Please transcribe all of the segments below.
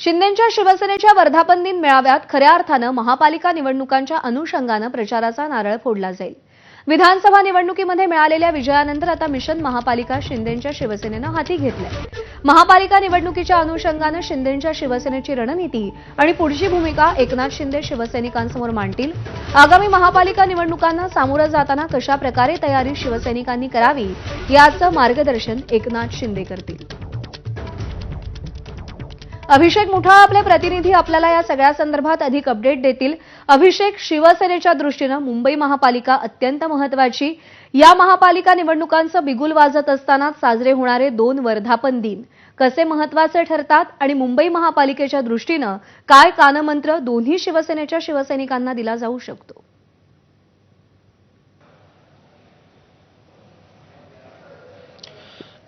शिंदेंच्या शिवसेनेच्या वर्धापन दिन मेळाव्यात खऱ्या अर्थानं महापालिका निवडणुकांच्या अनुषंगानं प्रचाराचा नारळ फोडला जाईल। विधानसभा निवडणुकीमध्ये मिळालेल्या विजयानंतर आता मिशन महापालिका शिंदेंच्या शिवसेनेनं हाती घेतलंय। महापालिका निवडणुकीच्या अनुषंगानं शिंदेंच्या शिवसेनेची रणनीती आणि पुढची भूमिका एकनाथ शिंदे शिवसैनिकांसमोर मांडतील। आगामी महापालिका निवडणुकांना सामोरं जाताना कशा प्रकारे तयारी शिवसैनिकांनी करावी याचं मार्गदर्शन एकनाथ शिंदे करतील। अभिषेक मुठा आपले प्रतिनिधी आपल्याला या सगळ्या संदर्भात अधिक अपडेट देतील। अभिषेक, शिवसेनेच्या दृष्टीनं मुंबई महापालिका अत्यंत महत्त्वाची। या महापालिका निवडणुकांचं बिगुल वाजत असताना साजरे होणारे 2 वर्धापन दिन कसे महत्त्वाचे ठरतात आणि मुंबई महापालिकेच्या दृष्टीनं काय कानमंत्र दोन्ही शिवसेनेच्या शिवसैनिकांना दिला जाऊ शकतो?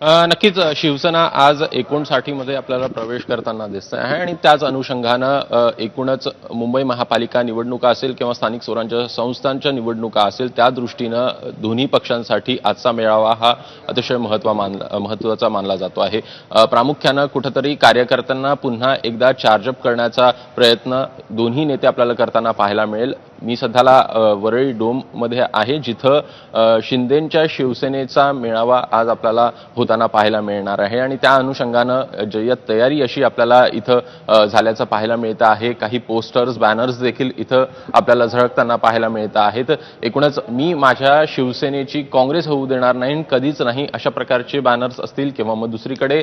नक्कीच शिवसेना आज 59 मध्ये आपल्याला प्रवेश करताना दिसते आहे आणि त्याच अनुषंगानं एकूणच मुंबई महापालिका निवडणुका असेल किंवा स्थानिक स्वराज्य संस्थांच्या निवडणुका असेल त्या दृष्टीनं दोन्ही पक्षांसाठी आजचा मेळावा हा अतिशय महत्त्वाचा मानला जातो आहे। प्रामुख्यानं कुठेतरी कार्यकर्त्यांना पुन्हा एकदा चार्जअप करण्याचा प्रयत्न दोन्ही नेते आपल्याला करताना पाहायला मिळेल। मी सध्याला वरळी डोम मध्ये आहे, जिथं शिंदेंच्या शिवसेनेचा मेळावा आज आपल्याला होताना पाहायला मिळणार आहे आणि त्या अनुषंगानं जय्यत तयारी अशी आपल्याला इथं झाल्याचं पाहायला मिळतं आहे। काही पोस्टर्स, बॅनर्स देखील इथं आपल्याला झळकताना पाहायला मिळत आहेत। एकूणच मी माझ्या शिवसेनेची काँग्रेस होऊ देणार नाही, कधीच नाही, अशा प्रकारचे बॅनर्स असतील किंवा मग दुसरीकडे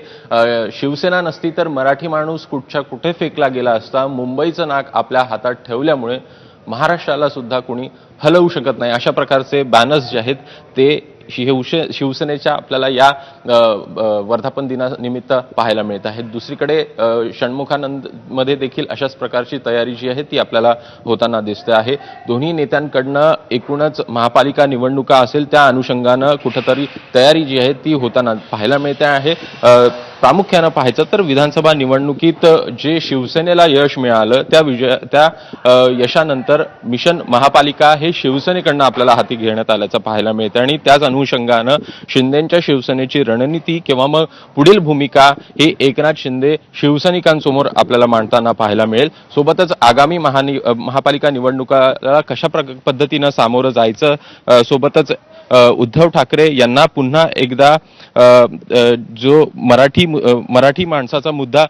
शिवसेना नसती तर मराठी माणूस कुठच्या कुठे फेकला गेला असता, मुंबईचं नाक आपल्या हातात ठेवल्यामुळे महाराष्ट्राला सुद्धा कोणी हलवू शकत नाही, अशा प्रकारचे बॅनर्स जे आहेत ते शिवसेनेच्या आपल्याला या वर्धापन दिनानिमित्त पाहायला मिळत आहेत। दुसरीकडे षण्मुखानंद मध्ये देखील अशाच प्रकारची तयारी जी आहे ती आपल्याला होताना दिसते आहे। दोन्ही नेत्यांकडनं एकूणच महापालिका निवडणुका असेल त्या अनुषंगानं कुठेतरी तयारी जी आहे ती होताना पाहायला मिळते आहे। प्रामुख्यानं पाहायचं तर विधानसभा निवडणुकीत जे शिवसेनेला यश मिळालं त्या यशानंतर मिशन महापालिका हे शिवसेनेकडनं आपल्याला हाती घेण्यात आल्याचं पाहायला मिळतं आणि त्याच अनुषंगानं शिंदेंच्या शिवसेनेची रणनीती किंवा मग पुढील भूमिका ही एकनाथ शिंदे शिवसैनिकांसमोर आपल्याला मांडताना पाहायला मिळेल। सोबतच आगामी महापालिका निवडणुकाला कशा पद्धतीनं सामोरं जायचं, सोबतच उद्धव ठाकरे यांना पुन्हा एकदा जो मराठी माणसाचा मुद्दा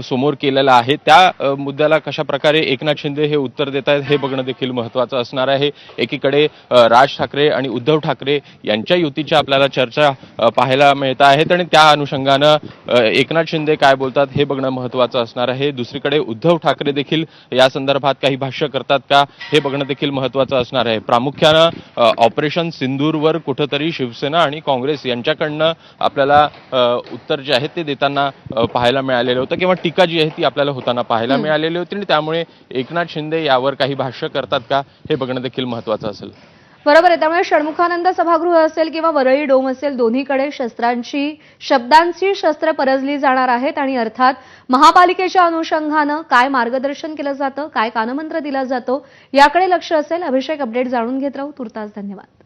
समोर केलेला आहे त्या मुद्द्याला कशा प्रकारे एकनाथ शिंदे हे उत्तर देत आहेत हे बघणं देखील महत्त्वाचं असणार आहे। एकीकडे राज ठाकरे आणि उद्धव ठाकरे यांच्या युतीच्या आपल्याला चर्चा पाहायला मिळत आहेत आणि त्या अनुषंगानं एकनाथ शिंदे काय बोलतात हे बघणं महत्त्वाचं असणार आहे। दुसरीकडे उद्धव ठाकरे देखील या संदर्भात काही भाष्य करतात का हे बघणं देखील महत्त्वाचं असणार आहे। प्रामुख्यानं ऑपरेशन सिंदूरवर कुठेतरी शिवसेना आणि काँग्रेस यांच्याकडनं आपल्याला उत्तर जे आहे ते देताना पाहायला मिळालेलं होतं किंवा टीका जी आहे ती आपल्याला होताना पाहायला मिळालेली होती आणि त्यामुळे एकनाथ शिंदे यावर काही भाष्य करतात का हे बघणं देखील महत्त्वाचं असेल। बरोबर आहे। त्यामुळे षण्मुखानंद सभागृह असेल किंवा वरळी डोम असेल, दोन्हीकडे शब्दांची शस्त्र परजली जाणार आहेत आणि अर्थात महापालिकेच्या अनुषंगानं काय मार्गदर्शन केलं जातं, काय कानमंत्र दिला जातो याकडे लक्ष असेल। अभिषेक, अपडेट जाणून घेत राहू। तुर्तास धन्यवाद।